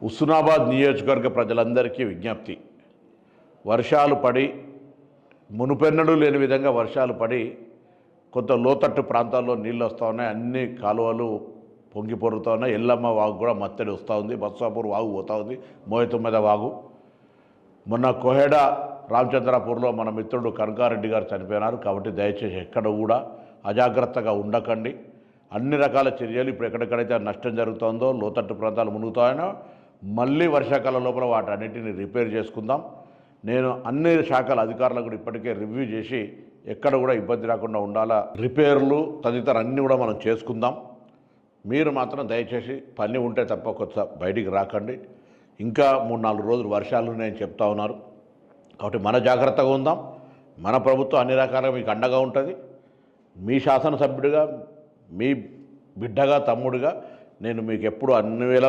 హుస్నాబాద్ నియోజకవర్గ ప్రజలందరికీ విజ్ఞప్తి. వర్షాలు పడి మునుపెన్నడూ లేని విధంగా వర్షాలు పడి కొంత లోతట్టు ప్రాంతాల్లో నీళ్ళు వస్తూ ఉన్నాయి. అన్ని కాలువలు పొంగి పొరుగుతూ ఉన్నాయి. ఎల్లమ్మ వాగు కూడా మత్తడి వస్తూ ఉంది. బత్సాపూర్ వాగు పోతూ ఉంది. మోయతుమ్మెద వాగు. మొన్న కోహెడా రామచంద్రాపూర్లో మన మిత్రుడు కనకారెడ్డి గారు చనిపోయినారు. కాబట్టి దయచేసి ఎక్కడ కూడా అజాగ్రత్తగా ఉండకండి. అన్ని రకాల చర్యలు ఇప్పుడు ఎక్కడెక్కడైతే నష్టం జరుగుతుందో, లోతట్టు ప్రాంతాలు మునుగుతాయనో, మళ్ళీ వర్షాకాలం లోపల వాటన్నిటిని రిపేర్ చేసుకుందాం. నేను అన్ని శాఖల అధికారులకు కూడా ఇప్పటికే రివ్యూ చేసి ఎక్కడ కూడా ఇబ్బంది రాకుండా ఉండాలా, రిపేర్లు తదితర అన్నీ కూడా మనం చేసుకుందాం. మీరు మాత్రం దయచేసి పని ఉంటే తప్ప కొత్త బయటికి రాకండి. ఇంకా 3-4 రోజులు వర్షాలు నేను చెప్తా ఉన్నారు. కాబట్టి మన జాగ్రత్తగా ఉందాం. మన ప్రభుత్వం అన్ని రకాలుగా మీకు అండగా ఉంటుంది. మీ శాసనసభ్యుడిగా, మీ బిడ్డగా, తమ్ముడిగా నేను మీకు ఎప్పుడు అన్ని వేళలా